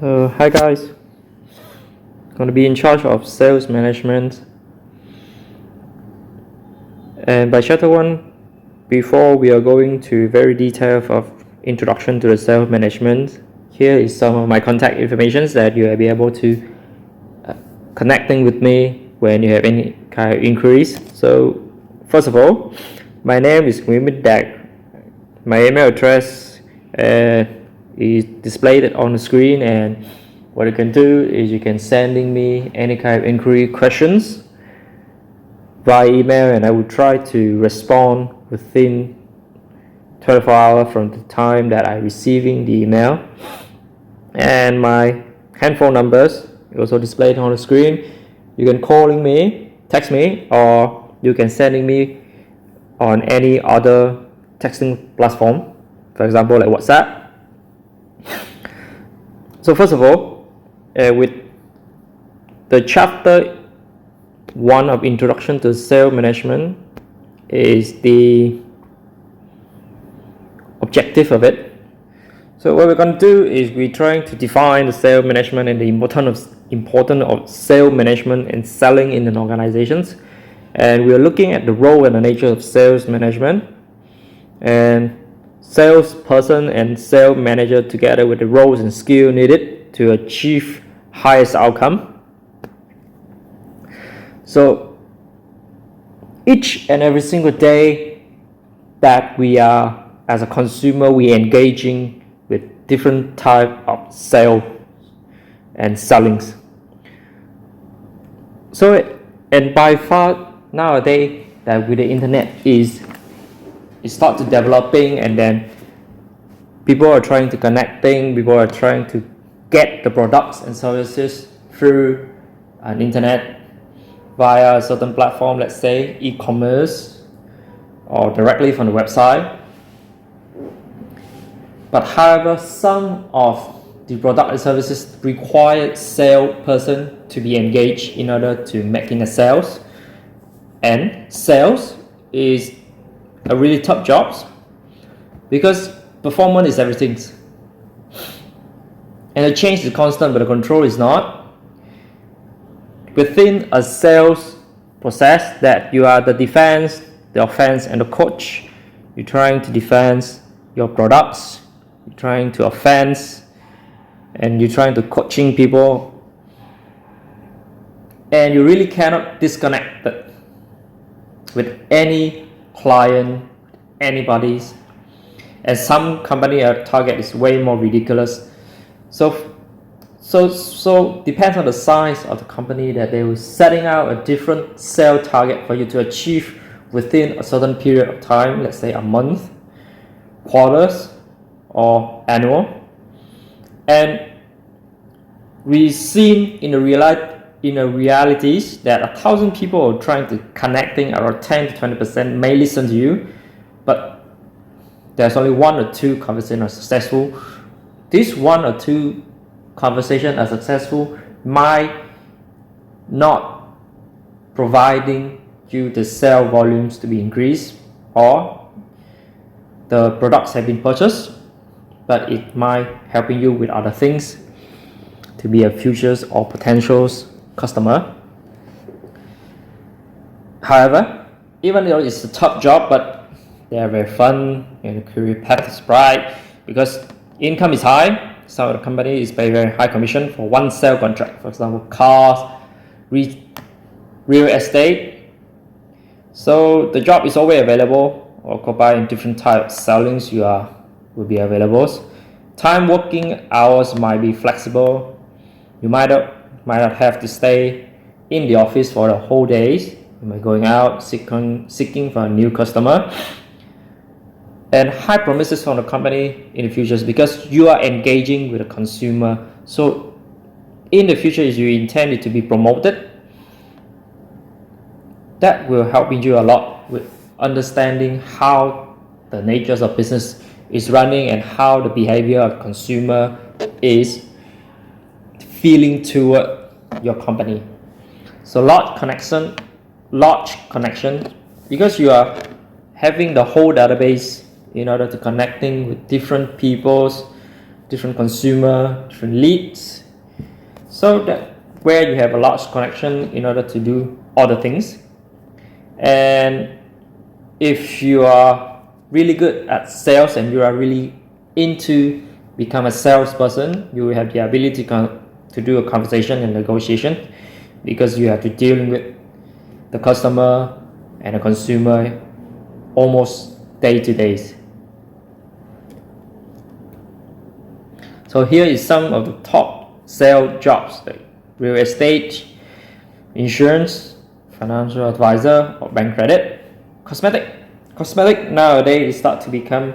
Hi guys, going to be in charge of sales management. And by chapter 1, before we are going to very detailed of introduction to the sales management, here is some of my contact information that you will be able to connecting with me when you have any kind of inquiries. So first of all, my name is Chí Minh. My email address is displayed on the screen, and what you can do is you can sending me any kind of inquiry questions via email, and I will try to respond within 24 hours from the time that I receiving the email. And my handphone numbers also displayed on the screen. You can calling me, text me, or you can sending me on any other texting platform, for example like WhatsApp. So first of all, with the chapter 1 of introduction to sales management is the objective of it. So what we're going to do is we're trying to define the sales management and the importance of sales management and selling in an organizations. And we're looking at the role and the nature of sales management, and salesperson and sales manager together with the roles and skill needed to achieve highest outcome. So each and every single day that we are as a consumer, we engaging with different type of sales and sellings. So and by far nowadays that with the internet it start to developing, and then people are trying to connecting, people are trying to get the products and services through an internet via a certain platform, let's say e-commerce or directly from the website. But however, some of the product and services require salesperson to be engaged in order to making a sales, and sales is a really tough job because performance is everything, and the change is constant but the control is not. Within a sales process, that you are the defense, the offense, and the coach. You're trying to defend your products, you're trying to offense, and you're trying to coaching people, and you really cannot disconnect it with any client, anybody's. And some company target is way more ridiculous. So depends on the size of the company that they will setting out a different sales target for you to achieve within a certain period of time, let's say a month, quarters, or annual. And we've seen in the realities that 1,000 people are trying to connecting, around 10 to 20% may listen to you, but there's only 1 or 2 conversations are successful. This 1 or 2 conversations are successful might not providing you the sale volumes to be increased, or the products have been purchased, but it might helping you with other things to be a futures or potentials customer. However, even though it's a tough job, but they are very fun and the career path is bright because income is high. Some of the company is paying very high commission for one sale contract, for example, cars, real estate. So the job is always available, or combine different types of sellings will be available. Time working hours might be flexible. You might not have to stay in the office for the whole days. You might going out seeking for a new customer, and high promises from the company in the future because you are engaging with the consumer. So in the future, if you intend it to be promoted, that will help you a lot with understanding how the nature of business is running and how the behavior of consumer is feeling toward your company. So large connection because you are having the whole database in order to connecting with different peoples different consumer, different leads. So that where you have a large connection in order to do all the things. And if you are really good at sales and you are really into become a salesperson, you will have the ability to do a conversation and negotiation, because you have to deal with the customer and the consumer almost day to day. So here is some of the top sales jobs, like real estate, insurance, financial advisor, or bank credit. Cosmetic nowadays start to become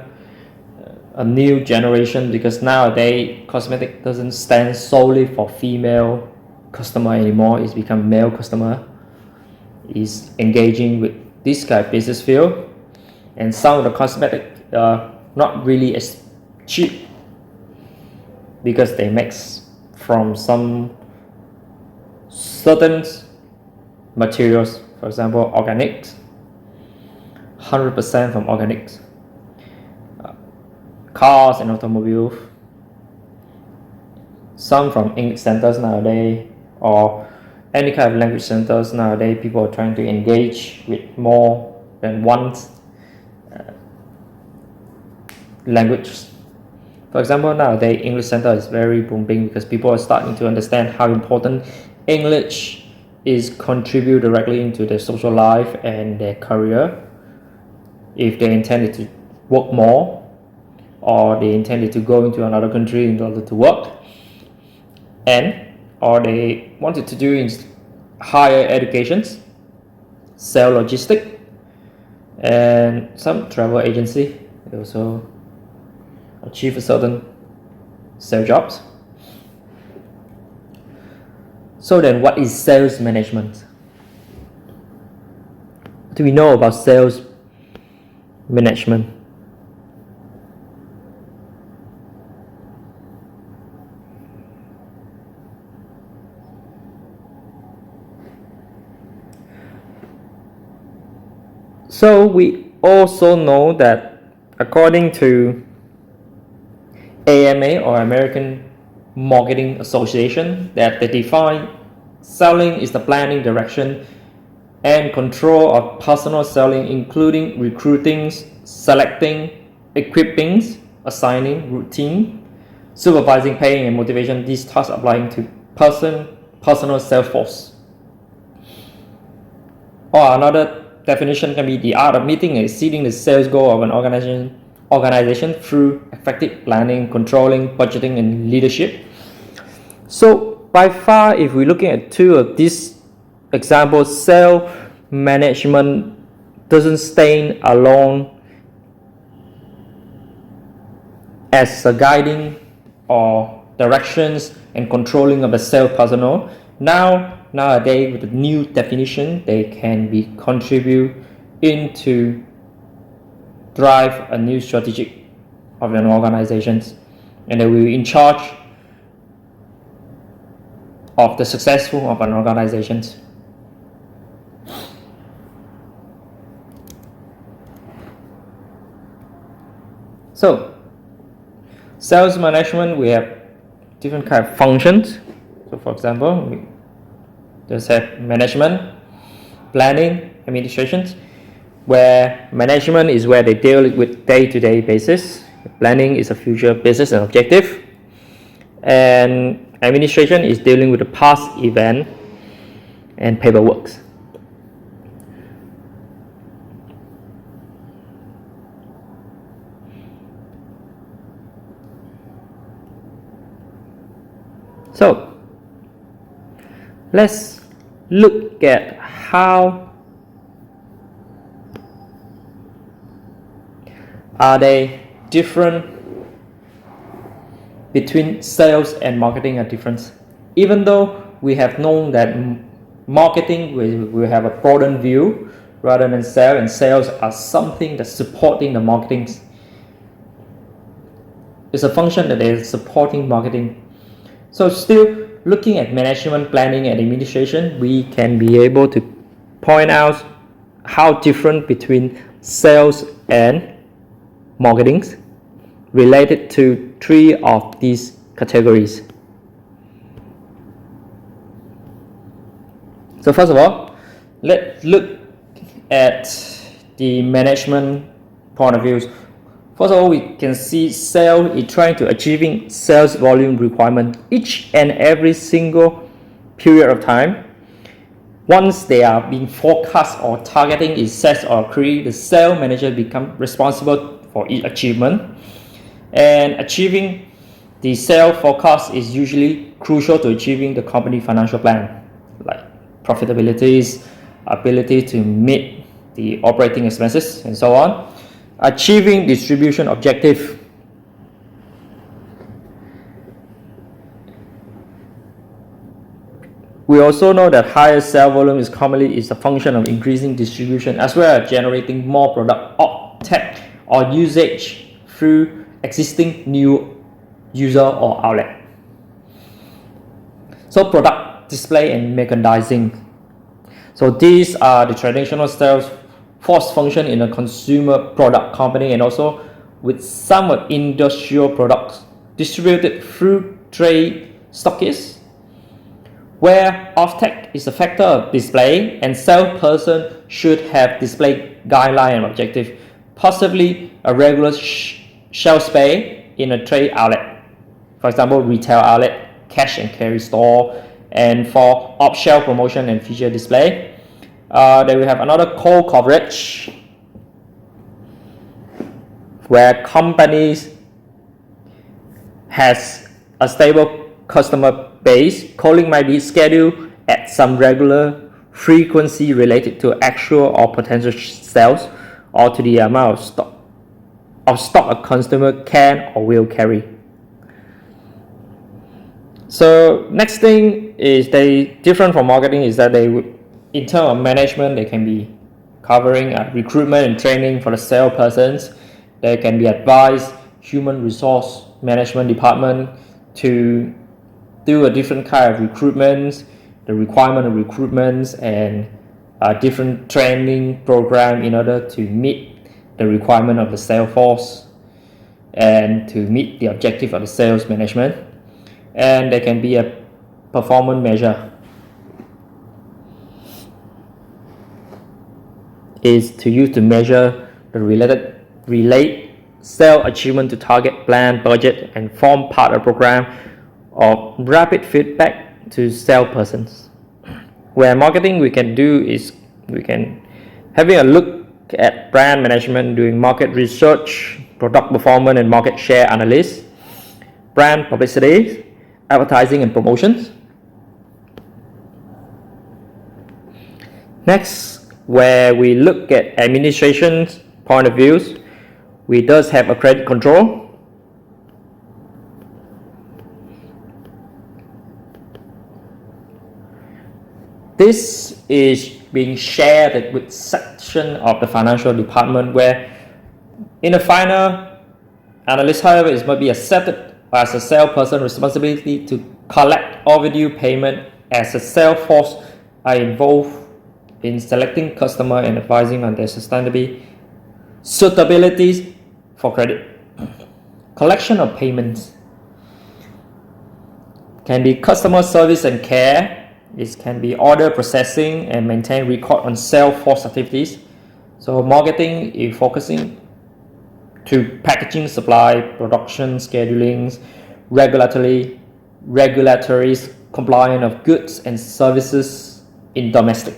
a new generation, because nowadays cosmetic doesn't stand solely for female customer anymore. It's become male customer is engaging with this kind of business field, and some of the cosmetic are not really as cheap because they mix from some certain materials, for example organics, 100% from organics. Cars and automobiles, some from English centers nowadays, or any kind of language centers nowadays. People are trying to engage with more than one language. For example, nowadays English center is very booming because people are starting to understand how important English is contribute directly into their social life and their career. If they intended to work more, or they intended to go into another country in order to work, or they wanted to do in higher educations, sell logistic, and some travel agency, they also achieve a certain sales jobs. So then, what is sales management? What do we know about sales management? So we also know that according to AMA, or American Marketing Association, that they define selling is the planning, direction, and control of personal selling, including recruiting, selecting, equipping, assigning, routine, supervising, paying, and motivation. These tasks applying to personal sales force. Or another definition can be the art of meeting and exceeding the sales goal of an organization through effective planning, controlling, budgeting, and leadership. So by far, if we're looking at two of these examples, sales management doesn't stand alone as a guiding or directions and controlling of the sales personnel. Nowadays, with the new definition, they can be contribute into drive a new strategy of an organization, and they will be in charge of the successful of an organization. So, sales management, we have different kind of functions. So, for example, we just have management, planning, administration, where management is where they deal with day-to-day basis. Planning is a future business and objective. And administration is dealing with the past event and paperwork. So, let's look at how are they different between sales and marketing are different. Even though we have known that marketing we have a broadened view rather than sales, and sales are something that's supporting the marketing. It's a function that is supporting marketing. So still looking at management, planning, and administration, we can be able to point out how different between sales and marketing. related to 3 of these categories. So first of all, let's look at the management point of view. First of all, we can see sales is trying to achieving sales volume requirement each and every single period of time. Once they are being forecast or targeting is set or agreed, the sales manager become responsible for each achievement. And achieving the sales forecast is usually crucial to achieving the company financial plan, like profitability, ability to meet the operating expenses, and so on. Achieving distribution objective. We also know that higher sales volume is commonly a function of increasing distribution as well as generating more product uptake or usage through existing new user or outlet. So product display and merchandising. So these are the traditional sales force function in a consumer product company, and also with some industrial products distributed through trade stockists, where offtake is a factor of display and salesperson should have display guideline and objective, possibly a regular shelf space in a trade outlet, for example retail outlet, cash and carry store, and for off-shelf promotion and feature display. Then we have another core coverage, where companies has a stable customer base. Calling might be scheduled at some regular frequency related to actual or potential sales or to the amount of stock a customer can or will carry. So next thing is they different from marketing is that they would, in terms of management, they can be covering recruitment and training for the salespersons. They can be advised human resource management department to do a different kind of recruitments, the requirement of recruitments, and a different training program in order to meet the requirement of the sales force and to meet the objective of the sales management. And there can be a performance measure, is to use to measure the relate sales achievement to target plan, budget, and form part of program of rapid feedback to salespersons. Where marketing we can do is we can having a look at brand management, doing market research, product performance and market share analysis, brand publicity, advertising and promotions. Next, where we look at administration's point of views, we does have a credit control. This is being shared with section of the financial department, where in the final analyst, however, it might be accepted as a salesperson responsibility to collect overdue payment as a sales force are involved in selecting customer and advising on their suitability for credit. Collection of payments can be customer service and care. It can be order processing and maintain record on sales force activities. So marketing is focusing to packaging, supply, production, scheduling, regulatory compliance of goods and services in domestic.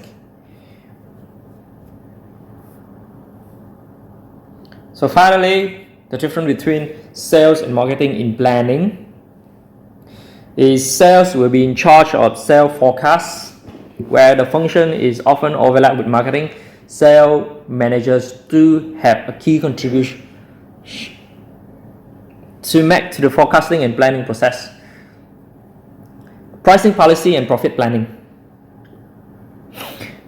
So finally, the difference between sales and marketing in planning is sales will be in charge of sales forecasts, where the function is often overlapped with marketing. Sales managers do have a key contribution to make to the forecasting and planning process. Pricing policy and profit planning.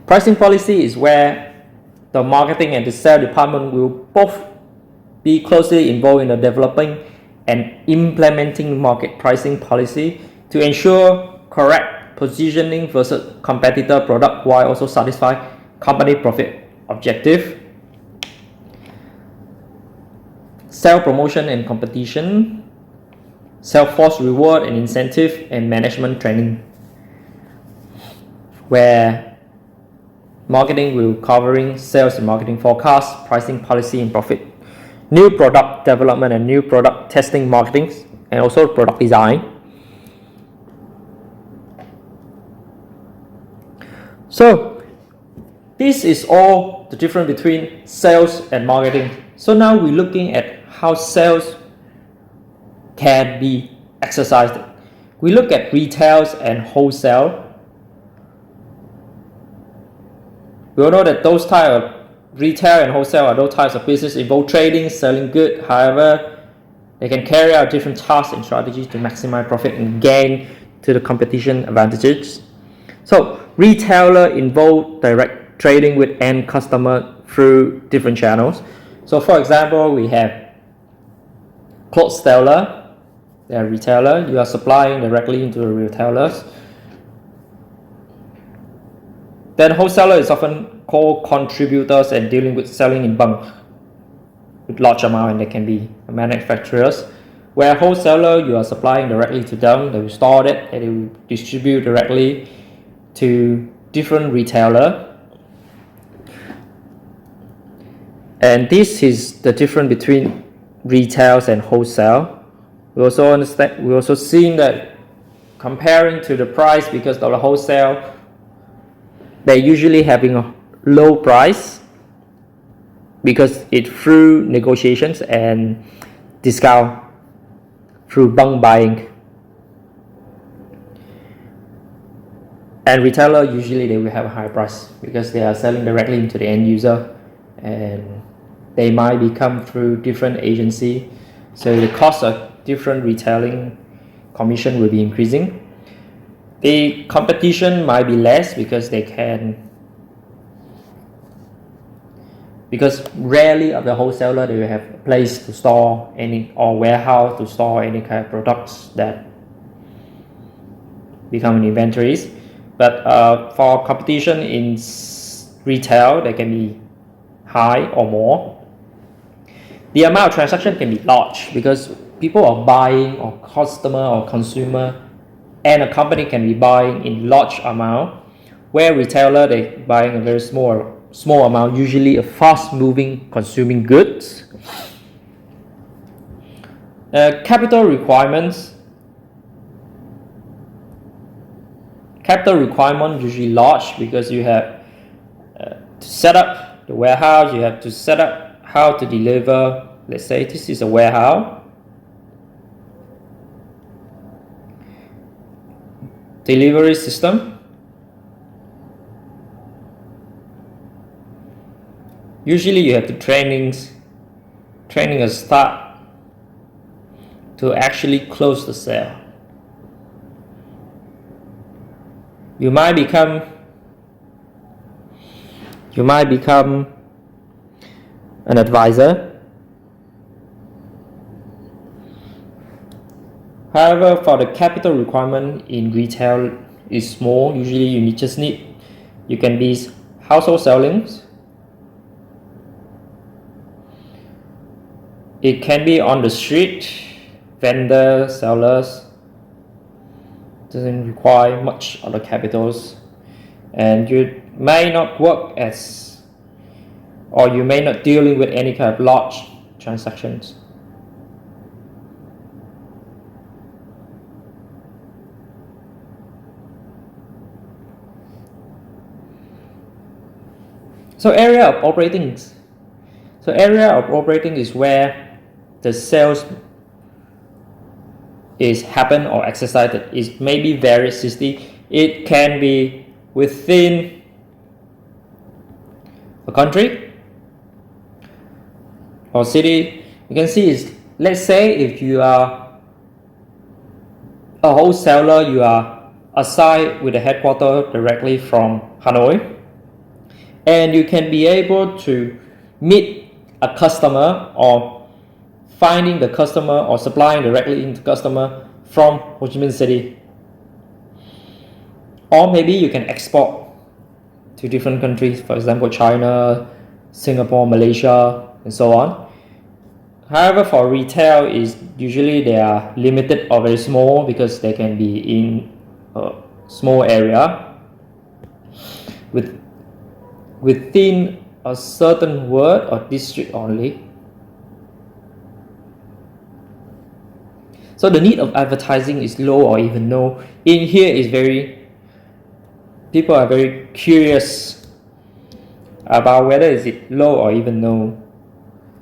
Pricing policy is where the marketing and the sales department will both be closely involved in the developing and implementing market pricing policy to ensure correct positioning versus competitor product while also satisfy company profit objective. sales promotion and competition, sales force reward and incentive, and management training, where marketing will covering sales and marketing forecast, pricing policy and profit, new product development and new product testing, marketing, and also product design. So this is all the difference between sales and marketing. So now we're looking at how sales can be exercised. We look at retails and wholesale. We all know that those types of retail and wholesale are those types of business involve trading, selling goods. However, they can carry out different tasks and strategies to maximize profit and gain to the competition advantages. So retailer involve direct trading with end customer through different channels. So for example, we have clothes seller, they are retailer. You are supplying directly into the retailers. Then wholesaler is often called contributors and dealing with selling in bulk with large amount, and they can be manufacturers. Where wholesaler, you are supplying directly to them, they will store it and they will distribute directly to different retailer. And this is the difference between retails and wholesale. We also seen that comparing to the price, because of the wholesale, they're usually having a low price because it's through negotiations and discount through bulk buying. And retailer, usually they will have a high price because they are selling directly into the end user, and they might become through different agency, so the cost of different retailing commission will be increasing. The competition might be less because rarely of the wholesaler they will have a place to store any or warehouse to store any kind of products that become in inventories. But for competition in retail, they can be high or more. The amount of transaction can be large because people are buying, or customer or consumer, and a company can be buying in large amount, where retailer they buying a very small amount, usually a fast moving consuming goods. Capital requirement usually large because you have to set up the warehouse, you have to set up how to deliver. Let's say this is a warehouse. Delivery system. Usually you have to training a staff to actually close the sale. You might become an advisor. However, for the capital requirement in retail is small. Usually you can be household sellings. It can be on the street, vendor, sellers. Doesn't require much of the capitals, and you may not work or you may not dealing with any kind of large transactions. So area of operating is where the sales is happen or exercised. Is maybe very city. It can be within a country or city. You can see is, let's say if you are a wholesaler, you are assigned with the headquarters directly from Hanoi, and you can be able to meet a customer or finding the customer or supplying directly into customer from Ho Chi Minh City. Or maybe you can export to different countries, for example China, Singapore, Malaysia, and so on. However, for retail, is usually they are limited or very small because they can be in a small area within a certain ward or district only. So the need of advertising is low or even no. In here is people are very curious about whether is it low or even no.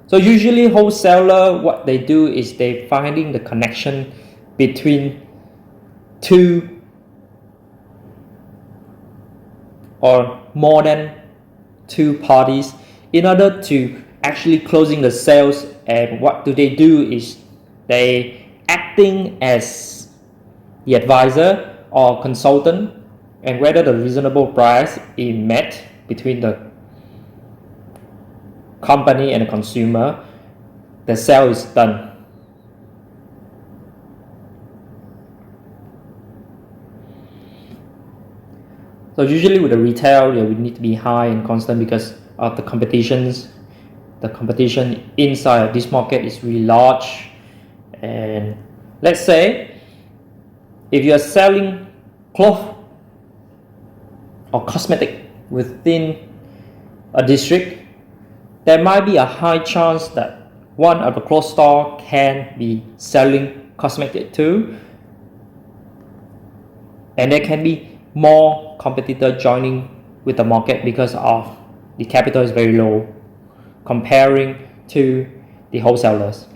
So usually wholesaler, what they do is they finding the connection between two or more than two parties in order to actually closing the sales. And what do they do is they acting as the advisor or consultant, and whether the reasonable price is met between the company and the consumer, the sale is done. So usually with the retail, we need to be high and constant because of the competitions. The competition inside this market is really large. And let's say if you are selling cloth or cosmetic within a district, there might be a high chance that one of the cloth store can be selling cosmetic too, and there can be more competitor joining with the market because of the capital is very low comparing to the wholesalers.